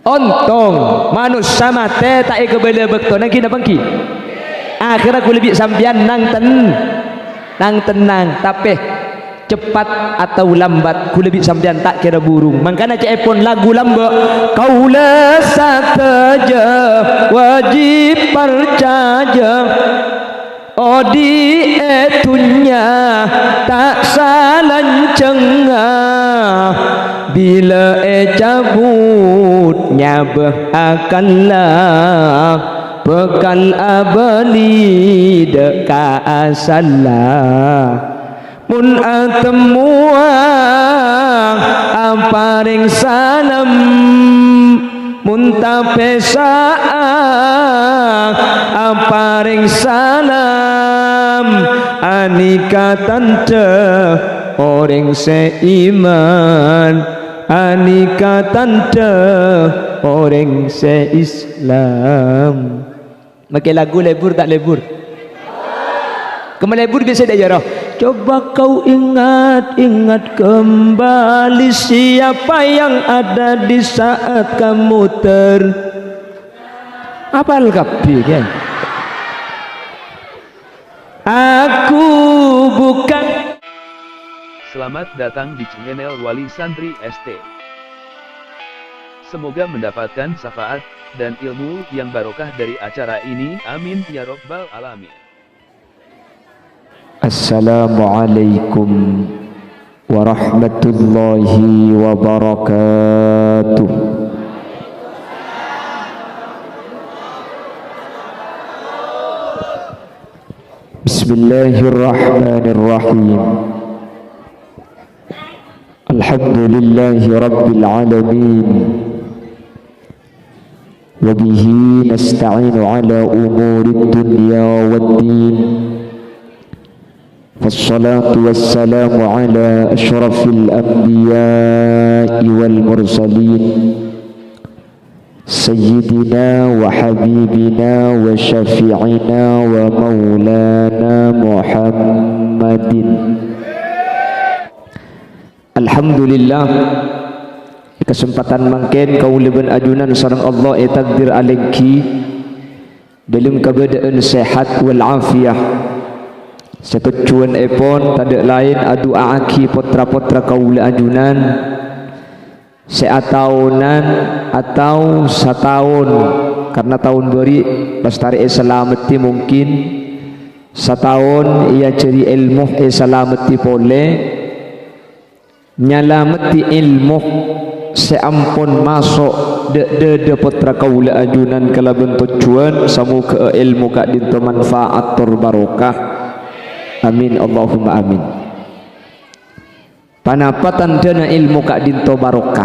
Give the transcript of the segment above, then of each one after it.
ontong manusia mate tak kebele bekto nang kina bangki akhirnya aku lebih sampian nang tenang tapi cepat atau lambat ku lebih sampean tak kira burung makanya cek pun lagu lambat kaula sateja wajib percaya odi etunya tak salancengah bila cabut nyabah akanlah bekal abali deka asalah mun atemua aparing salam mun tapesa aparing salam anika tante orang seiman anika tante orang seislam makai lagu lebur tak lebur kemelebur biasa dah jarah. Coba kau ingat kembali siapa yang ada di saat kamu apal kapi kan? Aku bukan. Selamat datang di channel Wali Santri ST. Semoga mendapatkan syafaat dan ilmu yang barokah dari acara ini. Amin ya robbal alamin. Assalamualaikum warahmatullahi wabarakatuh. Bismillahirrahmanirrahim. Alhamdulillahi rabbil alamin. Wa bihi nasta'inu ala umurid dunya waddin. والصلاة والسلام على أشرف الأنبياء والمرسلين سيدنا وحبيبنا وشفيعنا ومولانا محمد. Alhamdulillah kesempatan mangken kau leben ajunan sareng Allah takdir alengki dalam keadaan sehat wal afiah. Sekecuan epon tak lain adu aki potra-potra kaula ajunan seatahunan atau setahun karena tahun beri pastari selamati mungkin setahun ia cari ilmu selamati pole nyalamati ilmu seampun masuk de potra kaula ajunan kala bentuk cuan samu ke ilmu kak dinto manfaat barokah. Amin Allahumma amin. Panapatan dana ilmu kak dinto barokah.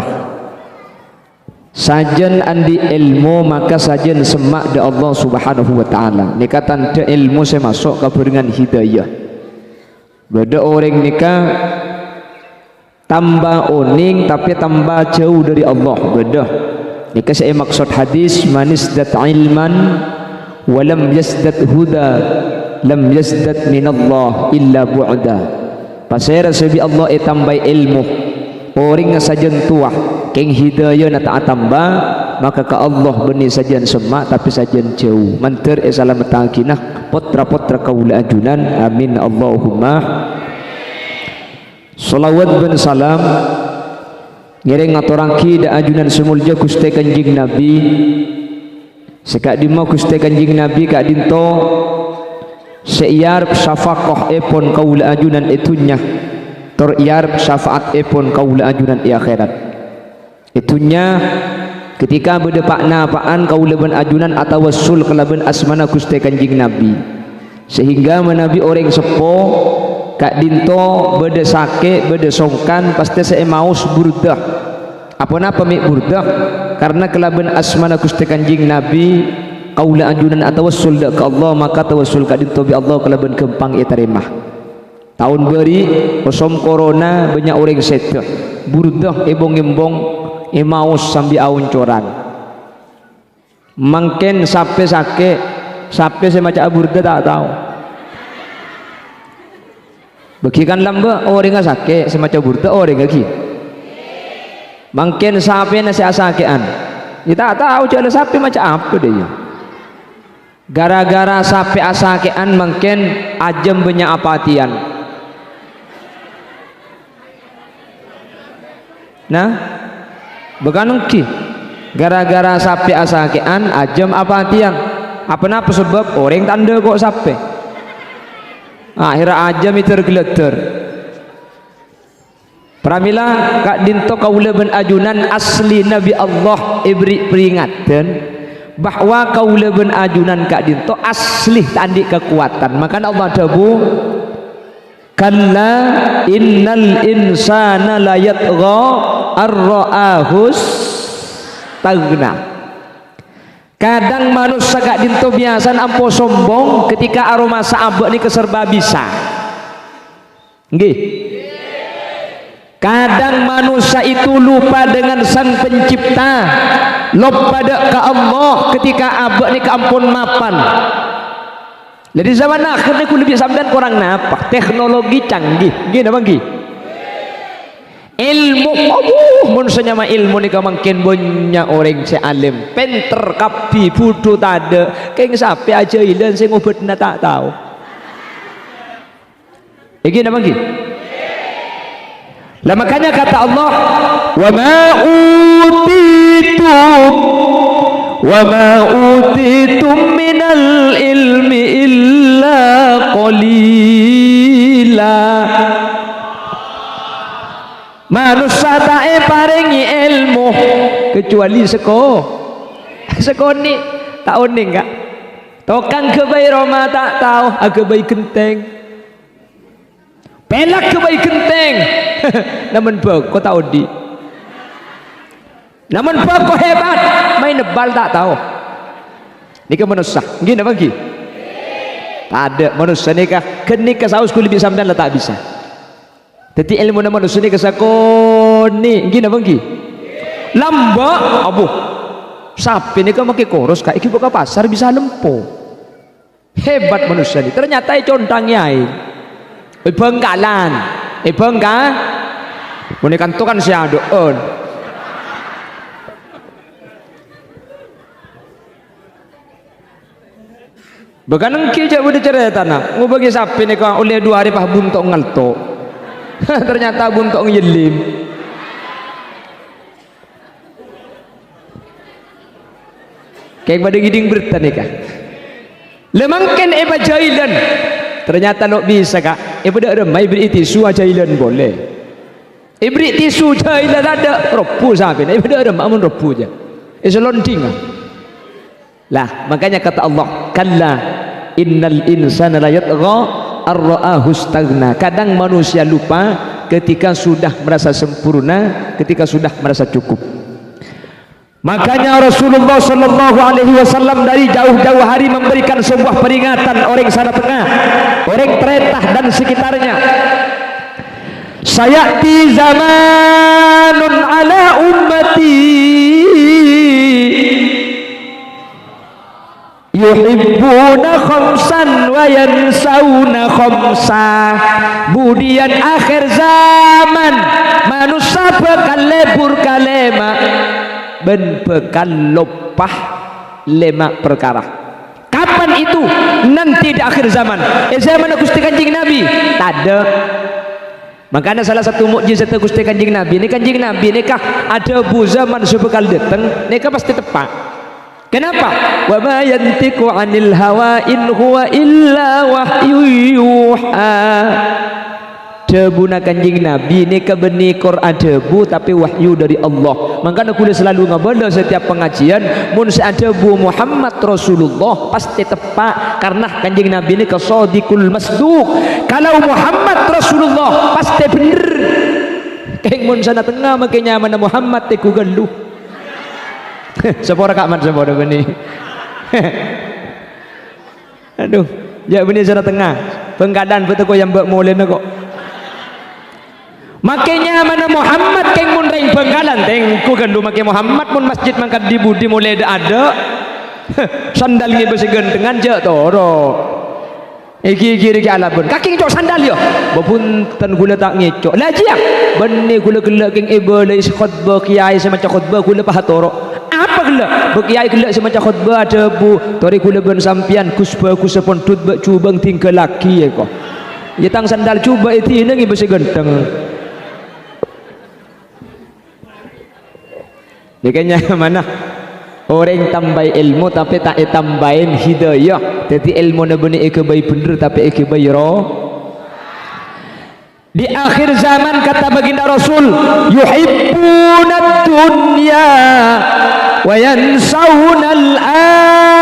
Sajen andi ilmu maka sajen semak de Allah Subhanahu wa taala. Nikatan de ilmu saya masuk ke dengan hidayah. Beda orang nikah tambah oning tapi tambah jauh dari Allah. Beda. Nikah saya maksud hadis manis dat ilman walam yasdat huda lam yazdad minallah illa bu'da. Pasal rasul Allah tambah ilmu orang sajen tuah keng hidayah na tak tambah maka ke Allah benih sajen semak tapi sajen jauh manter selamat takinah potra-potra kaula ajunan. Amin Allahumma. Salawat ben salam ngiring ngaturangki da ajunan semulja Gusti Kanjeng Nabi sekak dimau Gusti Kanjeng Nabi kak dinto seiyar syafaqah epon kaula ajunan itunya teriyar syafaat epon kaula ajunan di akhirat itunya ketika berdepak napaan kaula ben ajunan atau wasul kelaben asmana Gusti Kanjeng Nabi sehingga menabi orang sepo kak dinto bede sake bede songkan pasti saya mau burdah apa napa mik burdah karena kelaben asmana Gusti Kanjeng Nabi kaula ajunan atau wassul ke Allah maka tawassul ka dinto bi Allah kalaban kempang ia tarimah. Tahun beri posom corona banyak orang seteh burdah ebong-embong emaus sambil aun corang mangken sape sake sape saya maca burdah tak tahu bagikan lamba orang sake semacam burdah orang lagi mangken sape nasi asakean Kita tak tahu jalan sapi macam apa dia. Gara-gara sapi asakean mungkin ajem banyak apatian. Nah, bukan ki. Gara-gara sapi asakean ajem apatian. Apa sebab orang tanda kok sapi? Akhirnya ajem itu tergeleter. Pramila kak dinto kaula ben ajunan asli Nabi Allah ibri peringatan bahwa kaula ben ajunan kak dinto asli tandi kekuatan. Maka Allah dabu kalla innal insana la yatgha ar-ra'ahus tagna. Kadang manusia kak dinto biasa ampo sombong ketika aroma saabek ni keserba bisa. Nggih. Kadang manusia itu lupa dengan sang pencipta, lupa ke Allah ketika abak ni keampun mapan. Jadi zaman akhir ni aku lebih sampean kurang napa teknologi canggih gini apa gini ilmu manusia mah ilmu ni kau makin banyak orang sealim penter kapi putu tada kayak sapi aja ilan saya ngobat na tak tahu gini apa gini. Lah makanya kata Allah wa ma utitum minal ilmi illa qalila. Manusia tak paringi ilmu kecuali seko ni tak oning kak tokang kebai Roma tak tahu kebai kenteng pelak kebai kenteng namun kau tahu di namun kau hebat main nebal tak tahu ni ke manusia gini apa gini tak ada manusia ni kah kenika saus kulit bisa sampai tak bisa jadi ilmu nama manusia ni kesakoni gini apa gini lamba abu sapi ni kau makai koros kak iki buka pasar bisa lempo hebat manusia ni ternyata contangnya Bengkalan, bengka, menikan tu kan si aduan. Bukan engkau je udah cerita nak, bagi sapi ni kau oleh 2 hari pah buntok ngalto, ternyata buntok ngelim. Kayak pada giding bertani kah? Lemangkan eba jailan. Ternyata lo bisa kak ibu dah remai beri tisu aja ilan boleh beri tisu aja ilan ada ropu sampai ibu dah remai amun ropu aja selonding lah makanya kata Allah kalla innal insana la yatgha ar-ra'ahu istaghna. Kadang manusia lupa ketika sudah merasa sempurna, ketika sudah merasa cukup. Makanya Rasulullah sallallahu alaihi wasallam dari jauh-jauh hari memberikan sebuah peringatan orang sana tengah, orang Tretah dan sekitarnya. Sayati zamanun ala ummati yuhibbuna khamsan wa yansawna khamsa. Kemudian akhir zaman manusia bakal lebur kalema ben bekal lopah 5 perkara. Kapan itu? Nanti di akhir zaman. Zaman Gusti Kanjeng Nabi tak ada. Makanya salah satu mukjizat Gusti Kanjeng Nabi ini Kanjeng Nabi ini kah ada bu zaman sebekal datang ini kah pasti tepat. Kenapa? Wa ma yantiqu 'anil hawa in huwa illa wahyu yuha. Debu nak Kanjeng Nabi ni ke benih Quran debu tapi wahyu dari Allah. Makanya aku selalu ngabala setiap pengajian mun debu Muhammad Rasulullah pasti tepat karena Kanjeng Nabi ni ke shadiqul masduq. Kalau Muhammad Rasulullah pasti bener. Kayak mun sana tengah makanya mana Muhammad teku galuh. Sepora kak man sepora benih. Aduh, ya benih sana tengah. Pengkadan betul yang buat mulai kok. Makanya mana Muhammad keng mun ring Bengkalan tengku gandu make Muhammad mun masjid mangkat di budi mulai ada sandal ni besi gendengan je toro iki alabun kaki cok sandal yo bepunten gula tak ngecok lah jiang benne gula gula keng ebe le is khutbah kiai semacam khutbah gula paha toro apa gelak berkiai gelak semacam khutbah debu tori kula ben sampian kusba kusapon tut bak cubang tinggal laki ya kok ya tang sandal cuba itu ini besi genteng dia kayaknya mana orang tambah ilmu tapi tak tambahin hidayah jadi ilmu na benih baik bener tapi baik roh. Di akhir zaman kata baginda Rasul yuhibbuna dunya wa yansawna al-akhirah.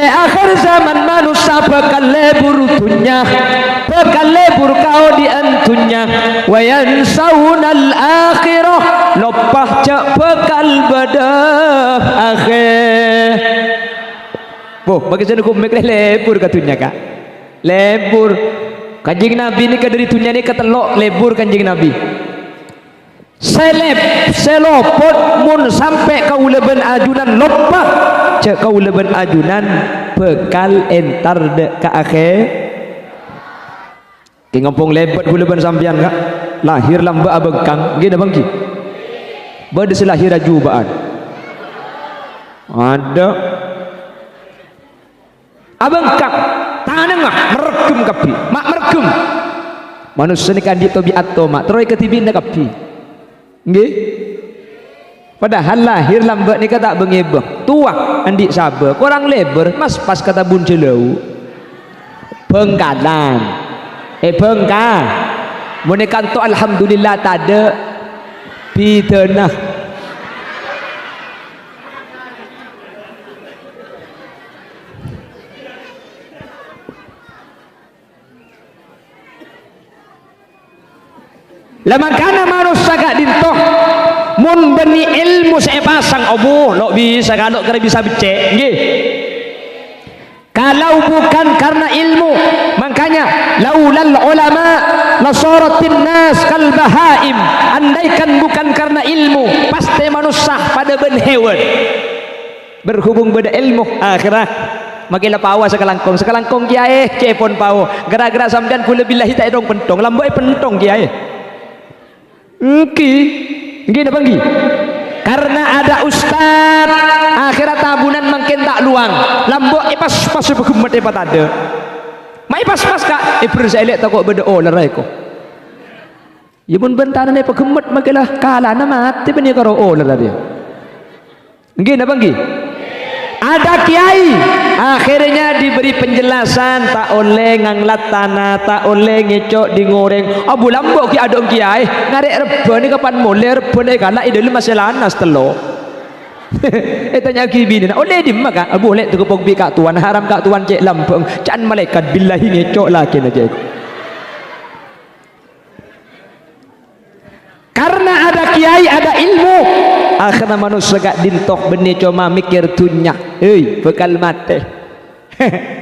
Akhir zaman manusia bakal lebur dunya bakal lebur kau di antunya wa yansawna al-akhirah lopah cak bakal badah akhir bagi saya hukum lebur katunya kak lebur Kanjeng Nabi ni dari dunia ni ketelok lebur Kanjeng Nabi. Selopot mun sampai kau leben ajunan lopah cek kau leben ajunan bekal entar dek ke akhir. Ki ngompong lebet ku leben sampian kak lahir lamba abengkang gini bangki. Bade selahir ajubaan. Ada abengkang tanengah meregem kapi mak meregem manusia ni kan di tabiat to mak terus ketibin na kapi nggih padahal lahir lambat ni kata bengebeh tua andik sabar kurang lebar mas pas kata bun celau bengkalan bengkal mun kanto alhamdulillah tade pidenah Lamakana manusia gak dintoh mun beni ilmu saya pasang obo lo bisa kalau kena bisa becek nggih kalau bukan karena ilmu makanya laulal ulama nasaratin nas kal bahaim andaikan bukan karena ilmu pasti manusia pada ben hewan berhubung pada ilmu akhirat makilah pawa sekalangkong kiai cepon pawo gara-gara sampean kula billahi tak dong pentong lambai pentong kiai gini banggi karena ada ustad akhirat tabunan makin tak luang lambok pas bergemet ada mai pas kak berselek tak kok beda lerai ko ya pun bentaran bergemet makilah kalah mati beni karo lerai dia gini banggi ada kiai akhirnya diberi penjelasan tak oleh nganglat tanah tak oleh ngecok di ngoreng abu lambok ki adong kiai ngarek reba ni kapan mulai reba ni kalah idul masih lanas telo tanya kibini oleh di maka abu oleh tu kepok bi kak tuan haram kak tuan cek lambong can malaikat billahi ngecok lagi aja karena ada kiai ada ilmu akhirnya manusia gak dintok benih cuma mikir dunya bekal mati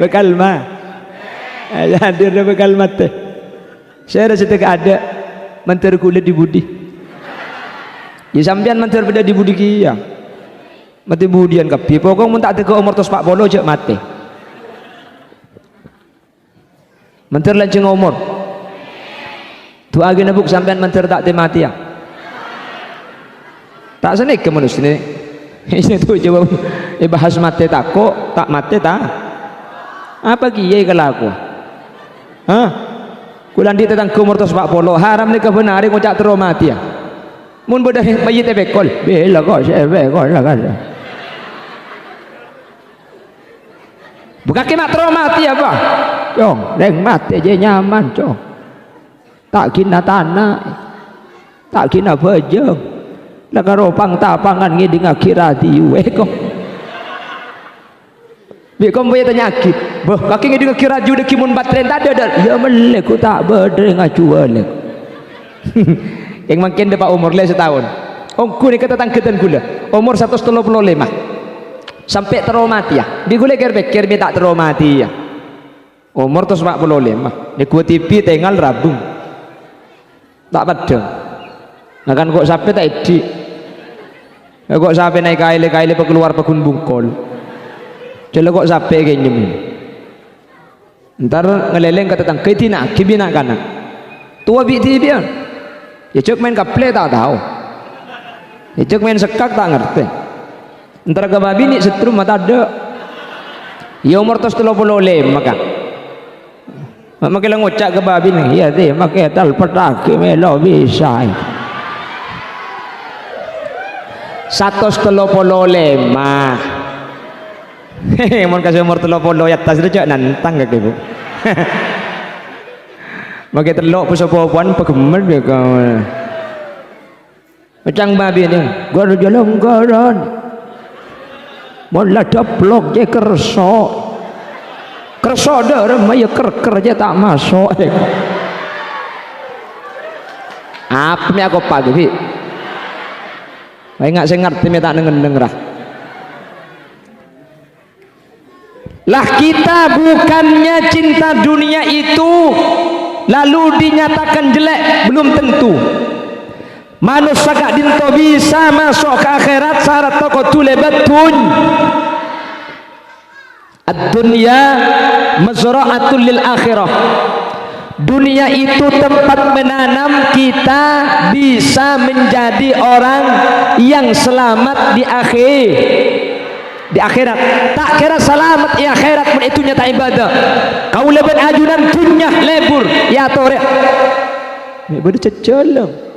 bekal mah hadir bekal mati saya rasa tak ada menteri kulit di budi ya sampean menteri beda di budi kia mati budian kapi pokok mun tak tega umur tos pak polo je mati menteri lanceng umur tu agena buk sampean menteri tak mati ya tak senik ke manusia ni ini tu coba bahas mati tak kok tak mati tak apa kiai kalau aku kulan di tentang kumur tos pak polo haram ni kebenaran ngucap terus mati ya mun bodah bayi tebekol bela kok saya bekol lah kan bukan kena terus mati apa cong deng mati je nyaman cong tak kena tanah tak kena bejeng lah karo pang tapangan ngi ding akhirat iwe kok bi kom boy tanya ki boh kaki ngi ding akhirat jude kimun batren tak ada ya melek ku tak bedre ngacuan yang makin depan umur le setahun ongku ni kata tangketan gula umur 135 sampai teromati ya di gule ger-ger tak teromati ya umur 145 di gua TV tinggal rabung tak padang nah kan kok sampai tak edik kok sampai naik kaile keluar pekun bungkol jela kok sampai kayak nyemin ntar ngeleleng kata tang ketina kibina kanan tua bi dia ya cuk main kaple tak tahu Icuk main sekak tak ngerti. Antara ke babi ni setrum mata ada. Ya umur tos 35 maka. Maka lang ngocak ke babi ni. Ya deh maka tal petake melo bisa. 135. Hehe, mun kasih umur 30 ya tas rejak nantang ke ibu. Maka telok puan pegemer dia kau. Macam babi ni, gua jalan garan. Mula deplok je kerso. Kerso dah remaya ker je tak masuk. Apa ni aku pagi? Ingat saya ngerti me tak dengar. Lah kita bukannya cinta dunia itu lalu dinyatakan jelek, belum tentu. Manusia gak dinto bisa masuk ke akhirat syarat toko tulebatun. Ad-dunya mazra'atul lil akhirah. Dunia itu tempat menanam kita bisa menjadi orang yang selamat di akhirat. Tak kira selamat di akhirat pun itu nyata ibadah. Kau lebat ajunan dunya lebur ya tore. Ni bodoh ceceleng.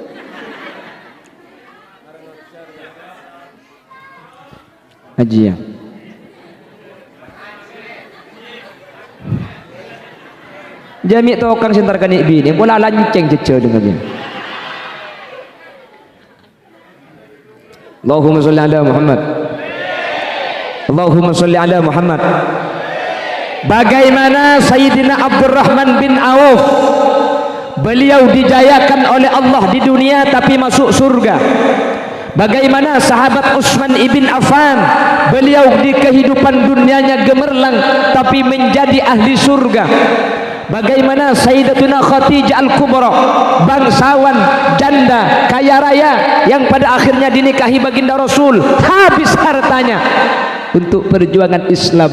Haji ya. Jami tokang sentarkan ibi ni bola lanceng cecel dengan dia. Allahumma sholli ala Muhammad. Allahumma sholli ala Muhammad. Bagaimana Sayyidina Abdurrahman bin Auf, beliau dijayakan oleh Allah di dunia tapi masuk surga. Bagaimana sahabat Utsman ibn Affan, beliau di kehidupan dunianya gemerlang tapi menjadi ahli surga. Bagaimana Sayyidatuna Khadijah Al-Kubra, bangsawan janda kaya raya yang pada akhirnya dinikahi baginda Rasul, habis hartanya untuk perjuangan Islam.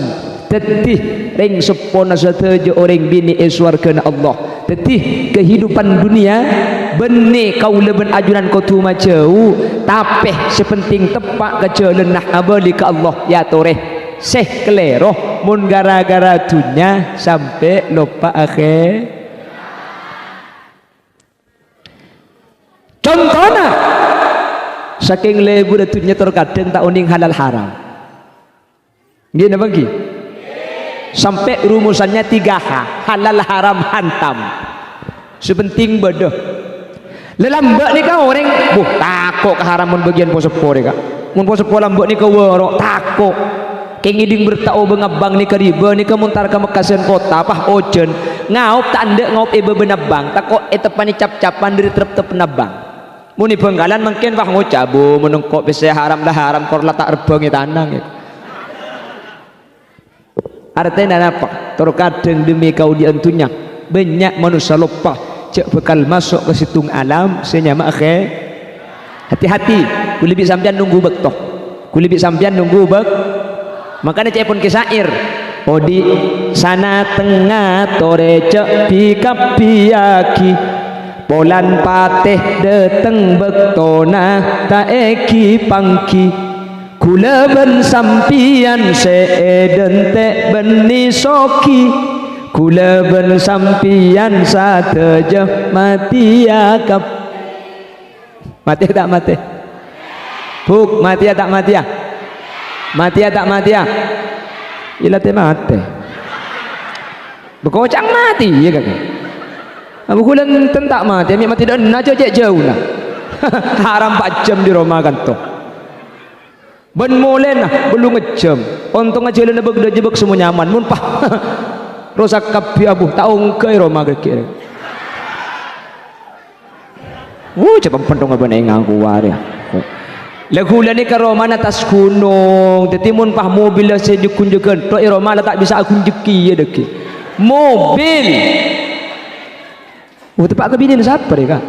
Tetih ring sepona satejo orang bini eswarkeun Allah. Tetih kehidupan dunia benih kau leben ajunan kau tu macau tapeh sepenting tepak kecelenah abadi ke Allah ya toreh seh keleroh mun gara-gara dunia sampai lupa akhir. Contohnya saking lebur dunia terkadang tak uning halal haram gini bagi sampai rumusannya 3H halal haram hantam sepenting bodoh lelambak ni kau orang takut keharaman bagian posepo ni kak mun posepo lambak ni kau warok takut kengiding bertau bengabang ni keriba ni kemuntar ke Mekasen kota apa ojen ngaup tanda ngaup ibe benabang takut tepan ni cap-capan dari terp penabang muni benggalan mungkin wah ngocabu menengkok bisa haram lah haram korla tak rebang tanang ya. Artinya apa? Terkadang demi kau diantunya banyak manusia lupa cek bekal masuk ke situng alam senyama akhir. Hati-hati kulibik sampian nunggu bektoh kulibik sampian nunggu bek makanya cek pun kisair odi sana tengah tore cek bikap biaki polan pateh deteng bektona tak eki pangki kula ben sampian seeden te beni soki kula ben sampian sateja mati akap mati tak mati buk mati tak mati ya mati tak mati ya ila te mati bekocang mati ya kakak abu kulan tentak mati ambil mati dan aja jauh lah haram 4 jam di rumah kantor ben molen lah belum ngejam untung aja lena begda jebek semua nyaman mun pah rosak kapi abu taung ke Roma kira cepat pentong apa nengang kuar ya lagu ni ke Roma atas gunung jadi mun pah mobil saya dikunjukkan to Roma tak bisa aku jeki ya deki mobil tepat ke bini siapa ya kak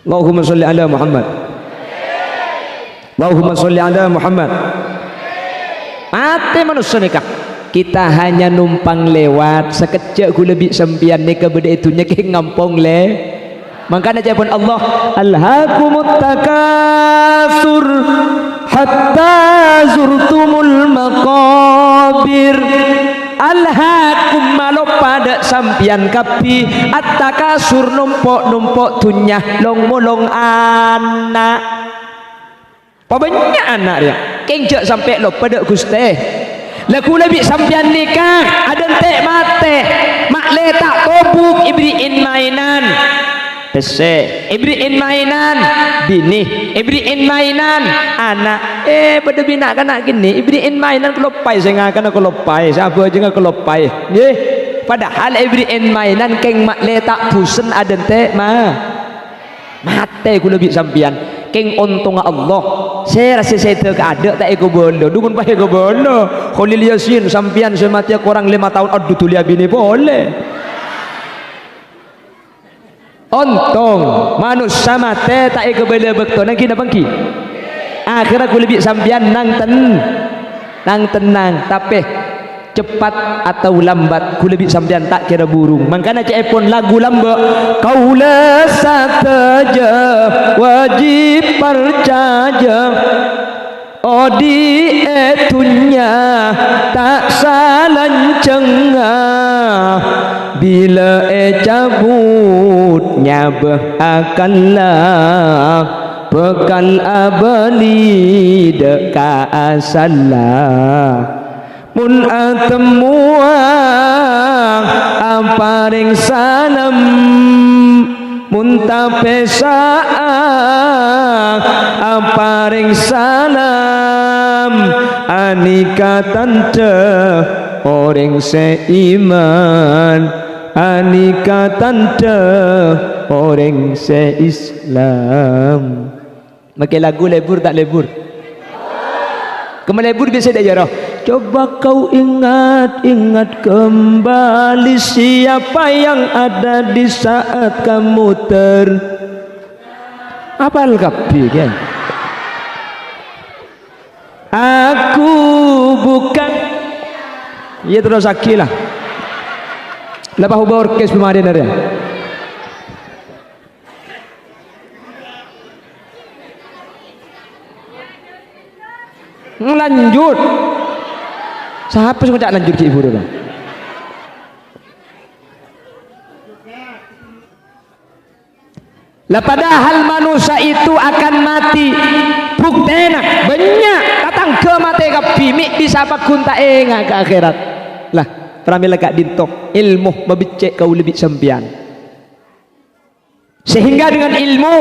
Allahumma sholli ala Muhammad Allahumma sholli ala Muhammad. Mati manusia nikah kita hanya numpang lewat sekejap ku lebih sempian nikah beda itunya ke ngampung Makanya pun Allah alhaakumut takatsur hatta zurtumul maqabir. Alhaakum malo pada sampian kapi at-takasur numpuk dunya long molong anak. Apa banyak anak dia? Kenjak sampai lo pada Gusti. Laku lebih sampian nikah ada entek mate. Mak letak tobuk ibriin mainan. Pese ibriin mainan bini, ibriin mainan anak. Pada bina kan nak gini ibriin mainan kelopai saya ngakan kelopai. Siapa aja ngak kelopai. Nggih. Padahal ibriin mainan keng mak letak pusen ada entek mate ku lebih sampian. Keng untung Allah saya rasa saya tak ada tak ego bondo dukun pakai ego bondo Khalil Yasin sampian saya mati kurang 5 tahun aduh tulia bini boleh untung manusia mati tak ego bela bekto nang kina bangki akhirnya aku lebih sampian nang tenang tapi cepat atau lambat ku lebih sampean tak kira burung. Makanya cek pun lagu lambat kaula sataja wajib percaya odi etunya tak salancengah bila cabutnya berakallah bekal abadi deka asallah mun atemuang aparing salam mun tapesaang aparing salam anika tante orang seiman anika tante orang seislam. Makai lagu lebur tak lebur? Kemelebur biasa dah jarah. Coba kau ingat kembali siapa yang ada di saat kamu apal kapi kan? Aku bukan ya terus akilah. Lepas ubah orkes pemadin ada. Lanjut. Siapa sih tak lanjut ke ibu dulu? Lah padahal manusia itu akan mati. Buktena banyak datang ke mati ke bimi bisa pakun tak enggak ke akhirat. Lah pramila gak dintok ilmu babicek kau lebih sempian. Sehingga dengan ilmu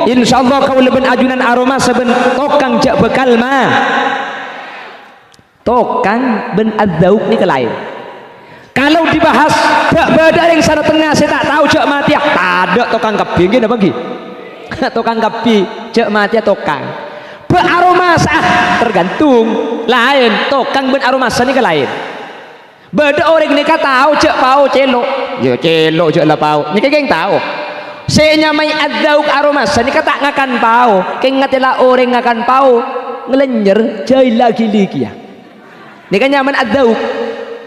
insyaallah kau lebih ajunan aroma seben tokang jak bekal mah. Tokang ben adzauk ni ke lain. Kalau dibahas tak beda yang sana tengah saya tak tahu cak mati tak ada tokang kapi gini bagi tokang kapi cak mati tokang beraroma sah tergantung lain tokang ben aroma sah ni ke lain. Beda orang ni kata tahu cak pau celok ya celok cak lah pau ni keng tahu saya nyamai adzauk aroma sah ni kata ngakan pau keng ngatilah orang ngakan pau ngelenyer jai lagi ya. Ini kan nyaman adzauk.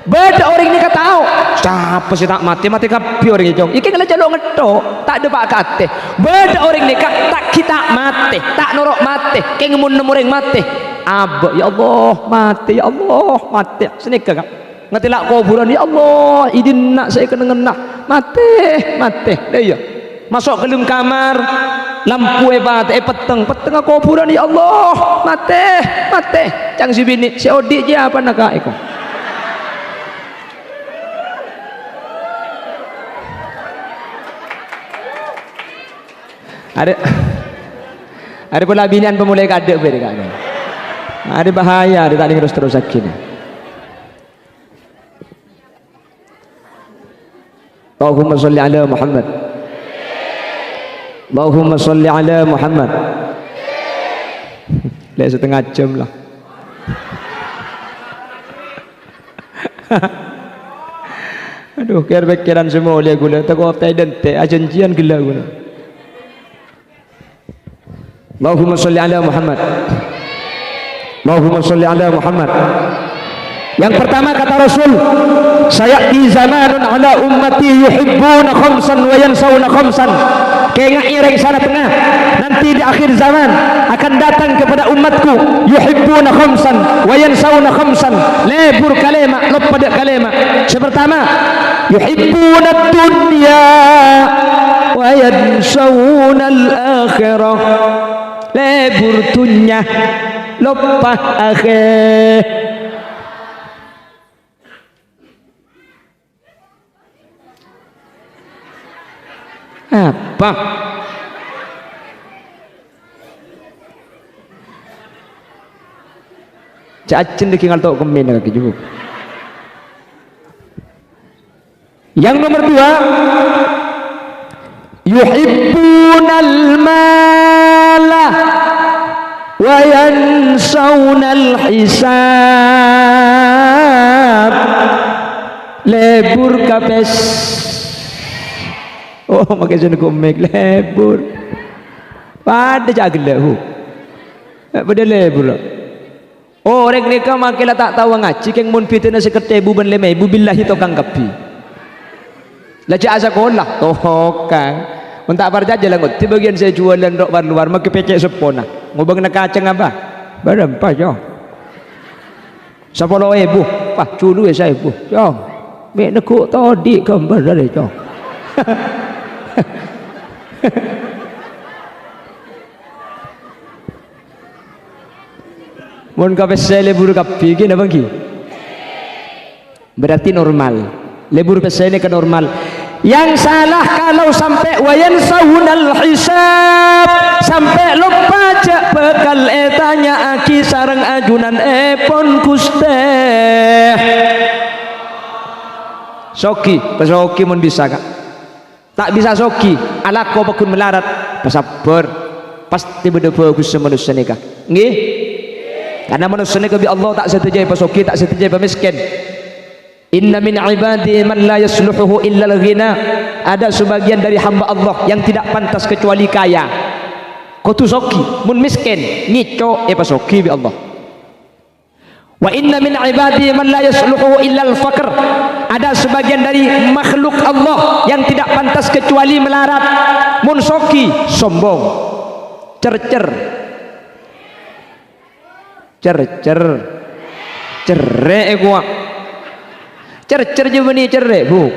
Beda orang ini kata tahu. Siapa sih tak mati kapi orang ini jong. Iki kalau jaluk ngetok, tak ada pak kate. Beda orang ini tak kita mati, tak norok mati. Kayak ngemun orang mati. Abah ya Allah mati ya Allah mati. Senika kak. Ngatilah kuburan ya Allah. Idin nak saya kena ngenah mati. Dah ya. Masuk ke dalam kamar. Lampu peteng kuburan ya Allah mati cang si bini si odik je apa nak eko ada pula binian pemulai kadek beri kan ada bahaya ada tak terus sakit. Allahumma sholli ala Muhammad. Allahumma sholli ala Muhammad. Lek setengah jam lah. Aduh, kira pikiran semua oleh gula. Tak kau tak identik, ajanjian gila gula. Allahumma sholli ala Muhammad. Allahumma sholli ala Muhammad. Yang pertama kata Rasul, sayati zamanun ala ummati yuhibbuna khamsan wa yansawna khamsan. kengak ireng sana tengah. Nanti di akhir zaman akan datang kepada umatku yuhibbuna khamsan wa yansawna khamsan, lebur kalema lupa pada kalema. Pertama, yuhibbuna dunya wa yansawna al-akhirah, lebur dunya lupa akhir. Apa? Cacing deki ngal tok kemen lagi juga. Yang nomor 2, yuhibbunal mala wa yansawunal hisab, lebur kapes. Oh, makai sana komek lebur. Pada jagelak hu. Pada lebur. Oh, orang ni kan makilah tak tahu ngaji keng mun pitena sekete bu ben leme bu billahi tokang kapi. Laja sekolah tokang. Mun tak parja jalan ngot. Di bagian saya jualan rok bar luar make pecek sepona. Ngobang nak kacang apa? Berapa jo? 10.000. Pah culu ya saya bu. Jo. Mek nekuk tadi gambar dari jo. Mun kapesai lebur kapi gini apa ki? Berarti normal. Lebur pesai ini kan normal. Yang salah kalau sampai wayan sahunal hisab, sampai lupa cak bekal etanya aki sarang ajunan epon kuste. Soki, pesoki mun bisa kak? Tak bisa soki. Alako bakun melarat, pasabar. Pasti beda bagus manusia nikah. Nggih? Karena manusia ni kebi Allah tak setuju pasoki, tak setuju miskin. Inna min ibadi man la yasluhuhu illa al-ghina. Ada sebagian dari hamba Allah yang tidak pantas kecuali kaya. Kau tu soki, mun miskin, nico pasoki bi Allah. Wa inna min ibadi man la yasluhuhu illa al-faqr. Ada sebagian dari makhluk Allah yang tidak pantas kecuali melarat. Mun soki, sombong, cercer. Cerek gua cercer je bani cerek bu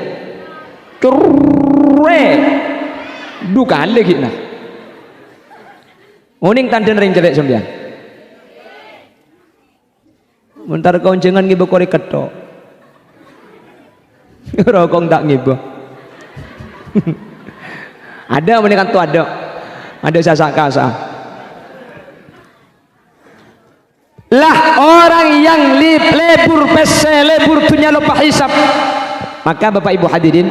cerek dukan lagi nah uning tandan ring cerek sembian bentar kau jangan ngiba korek ketok rokong tak ngiba ada menekan tu ada sasak kasa lah orang yang lebur pese lebur dunia lupa hisab. Maka bapak ibu hadirin,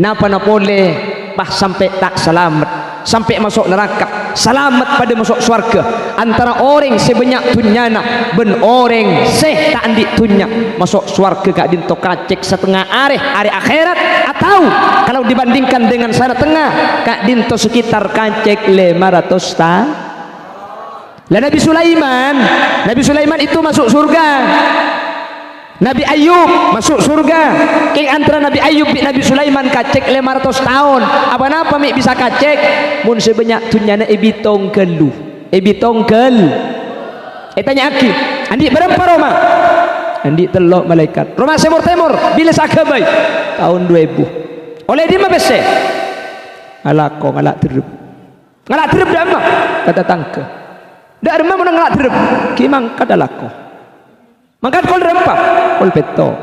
napa boleh bah sampai tak selamat, sampai masuk neraka, selamat pada masuk surga antara orang sebanyak dunyana ben orang seh tak andik dunya masuk surga kak dinto kacek setengah are akhirat, atau kalau dibandingkan dengan sana tengah kak dinto sekitar kacek 500 tahun. Lah Nabi Sulaiman itu masuk surga. Nabi Ayub masuk surga. King antara Nabi Ayub dan Nabi Sulaiman kacek 500 tahun. Apa-apa mik bisa kacek mun sebanyak dunyana ebitong kelu. Tanya aki, andi berapa Roma? Andi telok malaikat. Roma semur bila sakabai tahun 2000. Oleh di mana bese? Alako ngalak terub dah mah kata tangke. Dak remah mun ngalak terep ki mangkat dalako. Mangkat kol rempah, kol peto.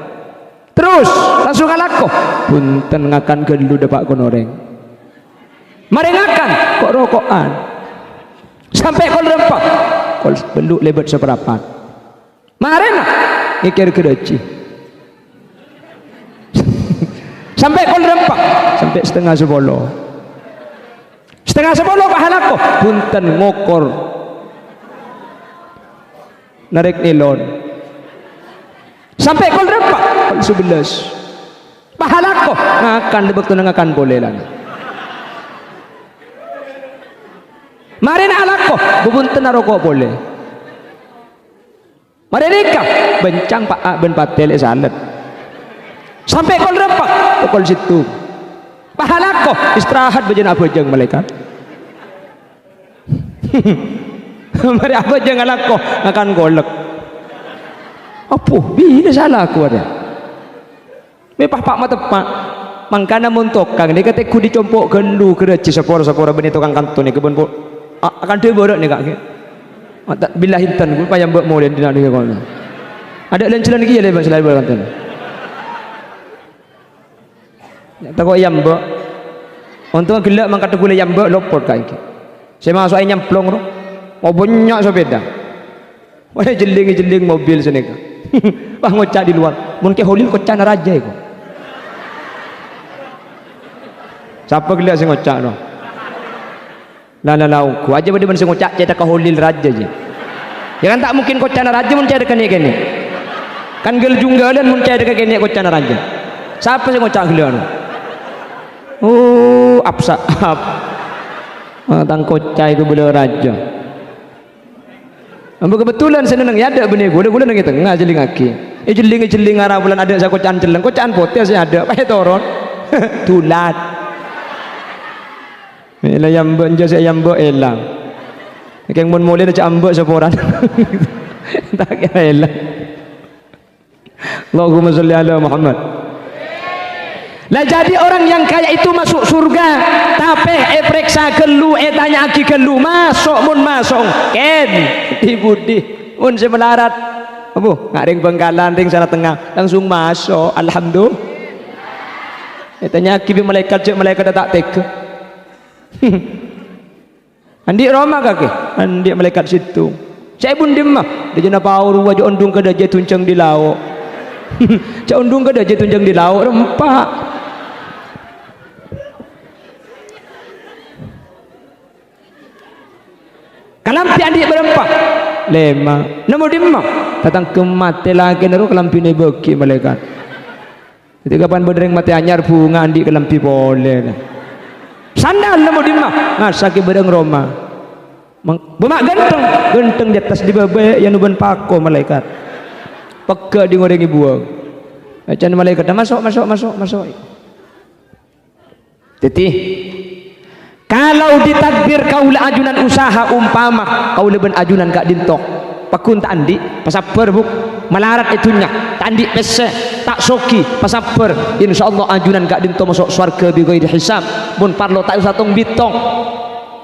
Terus langsung ngalako. Punten ngakan gelu dapat konoreng. Mari ngakan kok rokokan. Sampai kol rempah, kol beluk lebat seperapat. Marena ngikir kedoci. Sampai kol rempah, sampai setengah 10. Setengah 10 pahalako. Punten ngokor. Narik nilon sampai kol berapa? Kol 11 pahala ko ngakan lebak tu ngakan boleh lah mari na alak ko bubunten na rokok boleh mari nikah bencang pak ben patel salat sampai kol berapa? Kol situ pahala kau istirahat bejeng apa jeng malaikat. Mari apa jeng alak kau akan golek. Apa? Bila salah aku ada. Mepah pak mata pak. Mangkana muntokang ni kata ku dicompok gendu kereci sapora beni tukang kantor ni kebun akan dia borak ni kak. Bila hintan ku payah buat molen di nanti kau. Ada lencelan lagi ya lepas selain berkantor. Tak kau ayam buat. Untung gelak mangkata gula ayam buat lopot kak. Saya masuk ayam plong tu. Oh banyak sepeda. Mana jeling mobil sini kak. Wah ngocak di luar. Mungkin holil kocak naraja itu. Siapa gelak si ngocak tu? Lah, ku aja benda si ngocak cerita ke holil raja je. Ya kan tak mungkin kocak naraja mun cerita kene. Kan gel junggalan mun cerita kene kocak naraja. Siapa si ngocak gelak tu? Oh, apsa. Tang kocak itu bela raja. Ambo kebetulan seneng ya ada benda gula nang tengah jeling aki. Jeling arah bulan ada saya kocan celeng, kocan potes saya ada, pakai toron. Tulat. Mela yang benjo saya yang elang. Keng mun mule cak ambek seporan. Tak kira elang. Allahumma shalli ala Muhammad. Lah jadi orang yang kaya itu masuk surga, tapi periksa kelu, tanya aki kelu, masuk mun masuk. Ken, ibudi, mun saya melarat. Abu, ngak ring Bengkalan, ring sana tengah, langsung masuk. Alhamdulillah. Tanya aki bi malaikat tak teka. Andi Roma kaki, andi malaikat situ. Saya pun dimah, dia jena paur wajah undung ke dia tuncang di laut. Cak undung ke dia tuncang di laut rempak. Kalampi adik berempat lema namo dimma datang ke mati lagi naruh kalampi ni beki malaikat. Ketika kapan berdering mati anyar bunga adik kalampi boleh sandal namo dimma ngasaki bereng Roma bemak genteng di atas di bebe yang nuban pako malaikat peka di ngorengi buang acan malaikat masuk titi. Kalau ditakdir kaula ajunan usaha umpama kaula ben ajunan kak dintok pakun tak andi pasaper buk melarat itunya tak andi pese tak soki pasaper insyaallah ajunan kak dintok masuk surga bi ghairi hisab mun parlo tak usah tong bitong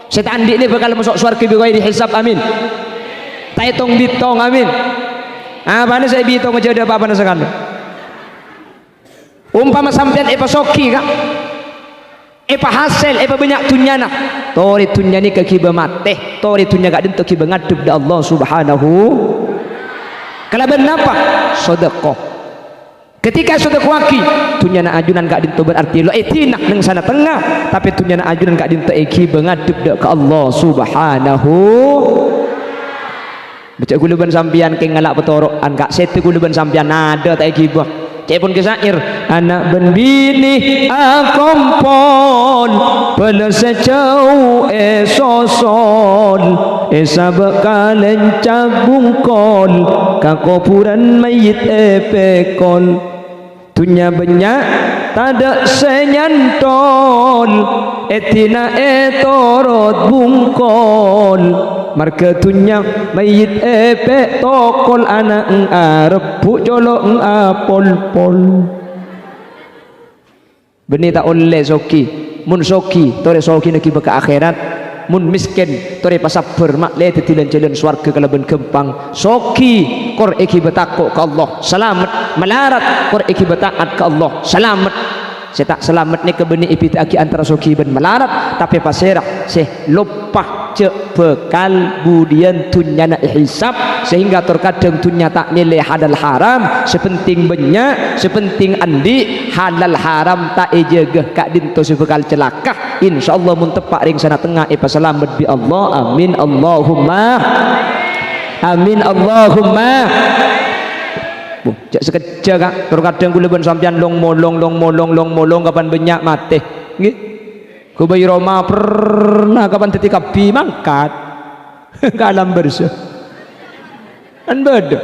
saya andi ni bakal masuk surga bi ghairi hisab amin tak tong bitong amin apa ni saya bitong aja ada apa-apa sekali umpama sampean soki kak hasil banyak tunyana tori tunyani ke kiba mate tori tunya gak dinto kiba ngadep da Allah subhanahu kalau benapa sedekah ketika sedekah ki tunyana ajunan gak dinto berarti lo etinak nang sana tengah tapi tunyana ajunan gak dinto kiba ngadep da ke Allah subhanahu baca guluban sampian ke ngalak petorokan gak sete guluban sampian ada tak kiba cek pun kesair anak ben bini akompol pada secau sosol sabakalen cabungkol kakopuran mayit pekol tunya banyak tada senyantol etina torot bungkol marka tunya mayit epek tokol anak arep jolok pol beni tak oleh soki mun soki tore soki nak ke akhirat mun miskin tore pasaper mak le tetilan jalan swarga kalaban gempang soki kor eki betako ke Allah selamat melarat kor eki betaat ke Allah selamat saya tak selamat ni ke beni ipit aki antara soki ben melarat tapi pasirah seh lupa cek bekal budian tunyana hisab sehingga terkadang tunya tak nilai halal haram sepenting banyak sepenting andi halal haram tak ejegeh kak dinto sebekal celaka insyaallah mun tepak ring sana tengah ipa selamat bi Allah amin Allahumma amin Allahumma cek sekeja kak terkadang gula ben sampean long molong kapan banyak mati nggih ku bayi Roma pernah kapan ketika bi mangkat ke alam bersih kan beda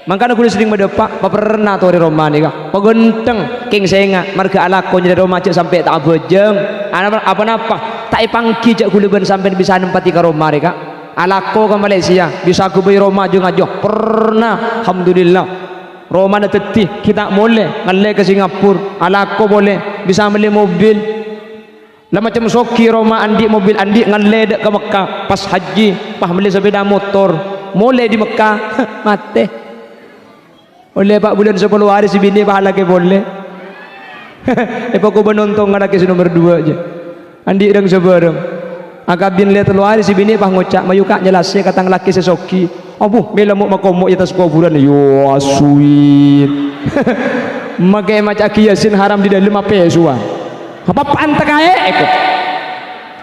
Makanya kulit sering berdepak, pernah tuh di Roma nih kak, pegenteng, king senga, marga alakonya dari Roma cek sampai tak bejeng, apa tak ipangki cek kulit ben sampai bisa nempati ke Roma nih kak, alako ke Malaysia, bisa aku beli Roma juga aja, pernah, alhamdulillah, Roma ada tetih, kita boleh, ngalih ke Singapura, alako boleh, bisa beli mobil, lah macam soki Roma andi mobil andi ngalih ke Mekah, pas haji, pas beli sepeda motor, boleh di Mekah, mati. Oleh Pak bulan 10 hari si bini pahala ke boleh. Epa ko benontong anak ke nomor 2 aja. Andi dang sebareng. Akabin lihat 3 hari si bini pah ngocak mayuka jelasnya katang laki sesoki. Abuh bela mau makomo atas kuburan yo asuit. Make maca kiasin haram di dalam apa suan. Apa pantek ae ikut.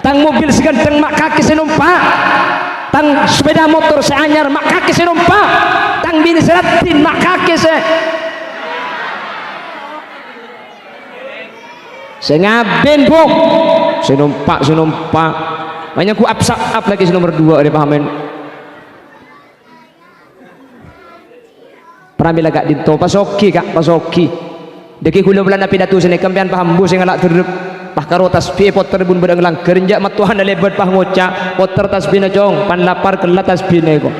Tang mobil seganteng mak kaki senumpak. Tang sepeda motor seanyar mak kaki senumpak. Tang bini seratin mak kaki ngaben bu senumpak banyak ku up lagi nomor 2 ada pahamen pramila kak dinto pasoki kak pasoki deki kula bulan api datu sini kampian paham bu sing ngalak terdup pah karo tasbih poter bun bedang lang kerenjak matuhan lebat pah ngocak poter tasbih na jong pan lapar kelat tasbih na ko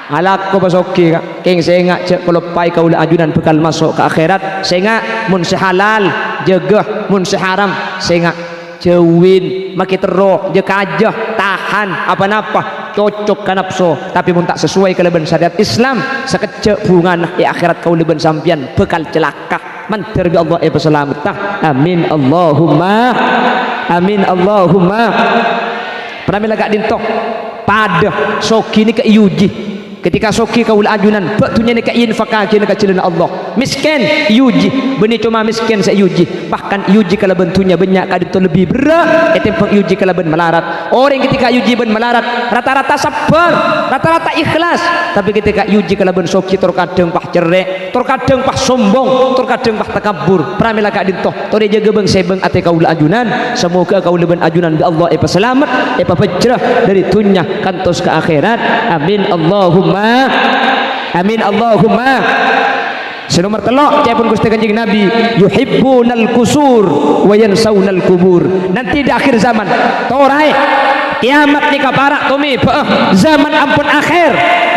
alak ko pasoki kak king senga cek pelopai kaula ajunan bekal masuk ke akhirat senga mun sehalal jegah mun seharam senga jewin maki teruk je kajah tahan apa-apa cocok ka nafsu tapi mun tak sesuai kelebihan syariat Islam sekecek bungan di akhirat kaula ben sampian bekal celaka mantir bi Allah selamat amin Allahumma amin Allahumma pramila gak dintok pada soki ni ke iuji ketika soki kaul ajunan batunya ni kain fakaki nak cilana Allah miskin yuji beni cuma miskin saya yuji bahkan yuji kalau bentunya banyak kadito lebih berat etempeng yuji kalau ben melarat orang ketika yuji ben melarat rata-rata sabar rata-rata ikhlas tapi ketika yuji kalau ben soki terkadang pah cerek terkadang pah sombong terkadang pah takabur pramila kak dintoh tore jaga beng sebeng ate kaul ajunan semoga kaul ben ajunan bi Allah selamat pecrah dari dunia kantos ke akhirat amin Allahumma amin Allahumma senomor telok cepun Gusti Kanjeng Nabi yuhibbunal kusur wa yansaunal kubur nanti di akhir zaman torai kiamat ni kaparak tumi zaman ampun akhir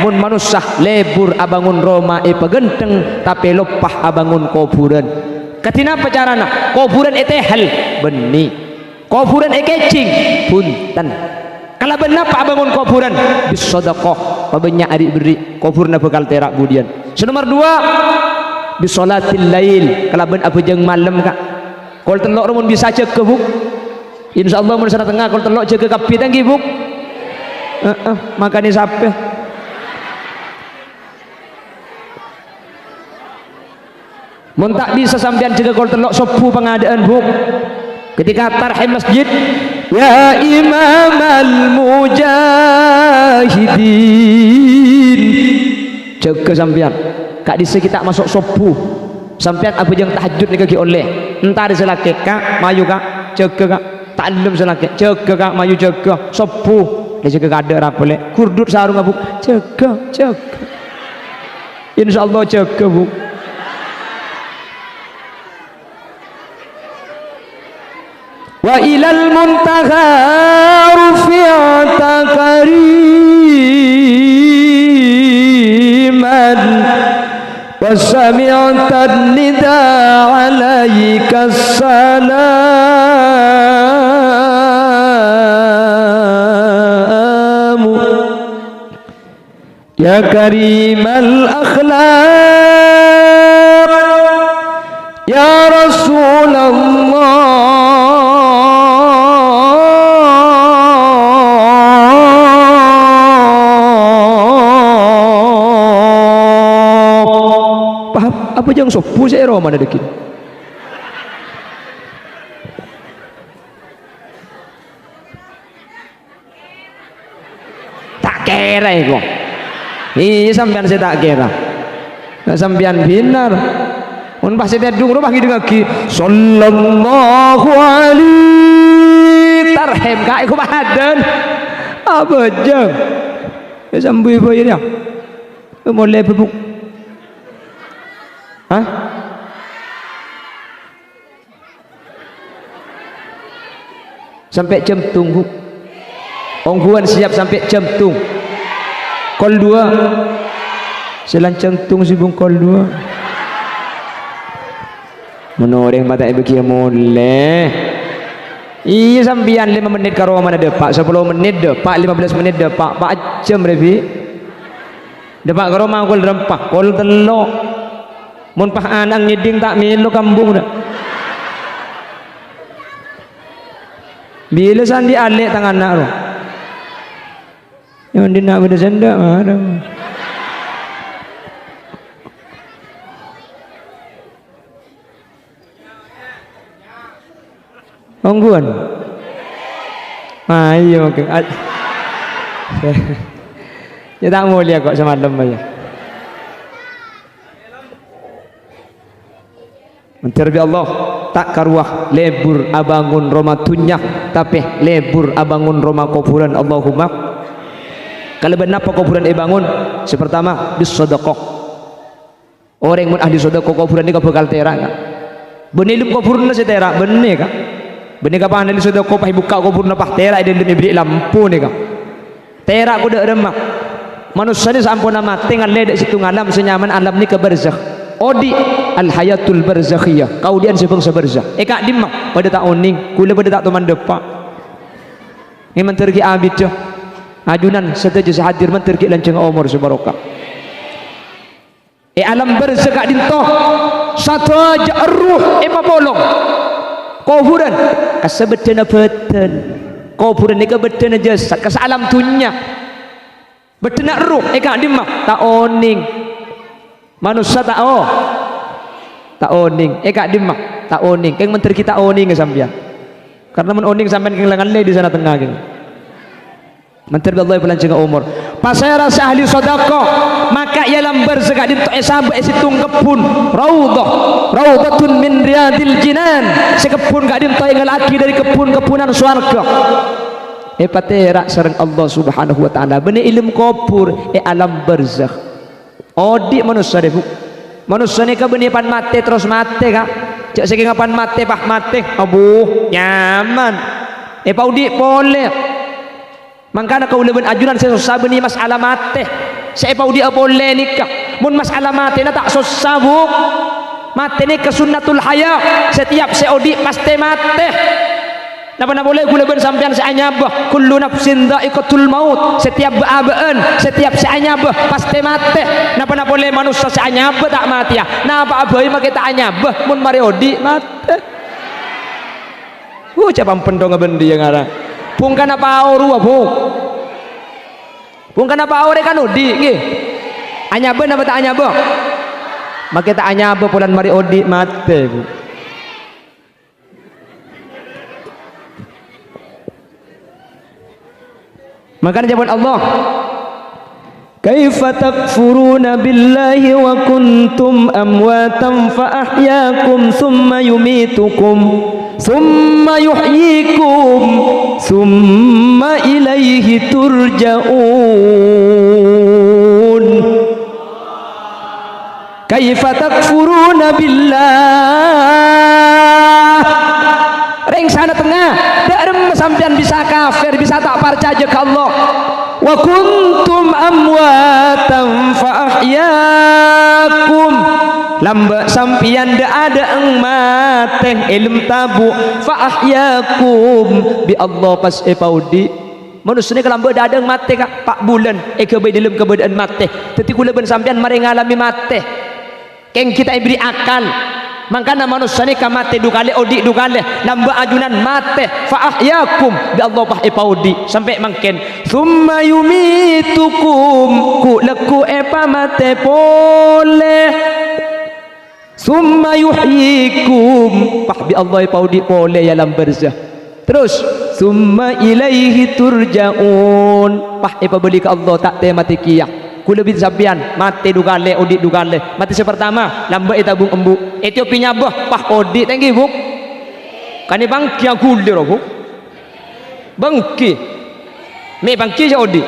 mun manusia lebur abangun Roma pegenteng tapi lopah abangun kuburan katina pacarana kuburan hal beni kuburan kecing punten kalau benar pak bangun kuburan bisodakoh banyak adik beri kuburna bekal terak budian senomor 2 bisolatil lail kalau benar apa jeng malam kak kalau telok rumun bisa cek ke buk insyaallah mun sana tengah kalau telok cek ke kapi tanggi buk makanya sampai mun tak bisa sampean cek kalau telok sopu pengadaan buk ketika tarhim masjid ya imam al-mujahidin jaga sampean kak dise kita masuk sopu sampean apa yang tahajud ni kaki oleh entar selake kak mayu kak jaga kak taklim selake jaga kak mayu jaga sopu dia jaga kada rapole kurdut sarung abu jaga insyaallah jaga bu wa ilal muntaha rufi'ata kariman wa sami'ta nida alaika salamu ya karimal akhlaq ya Rasulullah apa jangan sopu saya Roma ada dekin tak kira itu iya sampean saya tak kira sampean binar un pasti tedung rumah gitu lagi sallallahu alaihi tarhem kak aku badan apa jeng ya sambil bayar Mulai bebuk. Hah? Sampai jam tunggu. Ongguan siap sampai jam tung. Kol 2. Selancang tung sibung kol 2. Menoreng mata ibu kia mulai. Iya sambian 5 menit karo mana depak 10 menit depak 15 menit depak 4 jam revi. Depak karo mangkul rempah kol telok. Mun pah anang ngiding tak milo kambung dah. Bila sandi alik tangan nak roh. Yang dia nak benda senda mana? Ongguan. Ayo ke. Ya tak mulia kok semalam aja. Menterbi Allah tak karuah lebur abangun Roma tunyah tapi lebur abangun Roma kuburan Allahumma. Kalau benar apa kuburan bangun? Sepertama bisedekah. Orang mun ahli sedekah kuburan ni bakal terak kan. Benilum kuburan na terak benih kan. Benih kapan ahli sedekah pah buka kuburan pah terak dia diberi lampu ni kan. Terak kuda remak. Manusia ni sampun mati ngaleh dak situ ngalam senyaman alam ni ke barzakh. Odi al hayatul barzakhiyah kaudian sebang sebarzakh eka dimak pada tak oning kula pada tak teman depak ni mentergi abid je ajunan seteja sehadir mentergi lanceng umur sebarokah alam barzakh dintoh satu aja ruh apa bolong kuburan kasebetena beten kuburan ni kebetena jasad kasalam tunya betena ruh eka dimak tak oning manusia tak oning kak dimak tak oning keng menteri kita oning sampean karena men oning sampean keng lengan le di sana tengah keng menteri Allah pelanjang umur pas saya rasa ahli sedekah maka ia lambar sekak di sampai situng kebun raudhatun min riyadil jinan sekebun kak di ngalaki dari kebun-kebunan swarga patera sareng Allah subhanahu wa ta'ala benih ilmu kubur alam barzakh. Odi manusia deh manusia ni kebenipan mati terus mati kak cak segi ngapan mati pah mati abuh nyaman paudi boleh mangkana kau leben ajunan saya susah beni masalah mati saya paudi boleh nikah mun masalah mati na tak susah bu mati ni kesunnatul hayat setiap seodi pasti mati napa boleh gula ben sampean seanyabah kullu nafsin dha'iqatul maut setiap beabaan setiap seanyabah pasti mati napa boleh manusia seanyabah tak mati ya napa abai make tak anyabah mun mari odi mati capam pendong bendi yang arah pungkan apa oru abu pungkan apa ore kan odi nggih anyabah napa tak anyabah make tak anyabah pulan mari odi mati bu. Makanya jawaban Allah kaifa takfuruna billahi wa kuntum amwatan fa ahyaakum thumma yumitukum thumma yuhyikum thumma ilaihi turja'un kaifa takfuruna billah ring sana tengah darem sampean bisa kafir bisa tak percaya ke Allah wa kuntum amwatan fa ahyakum lamba sampian da ada eng mateh ilm tabu fa ahyakum bi Allah pas paudi manusia ni kalau ada eng mateh kak 4 bulan kebai dalam keadaan mateh tetapi kula ben sampean mari ngalami mateh keng kita beri akal makanya manusia ni kamate dukale odi dukale lamba ajunan mate fa ahyakum bi Allah pah paudi sampai mangken thumma yumitukum ku leku epa mate pole thumma yuhyikum pah bi Allah paudi pole ya lam barzah terus thumma ilaihi turja'un pah epa beli ke Allah tak te mati kiyah kula bin sampean mati dukale odi dukale mati sepertama lamba tabung embu Ethiopia bah pah odi tenggi bu kani bangki aku lir bu bangki me bangki ja odi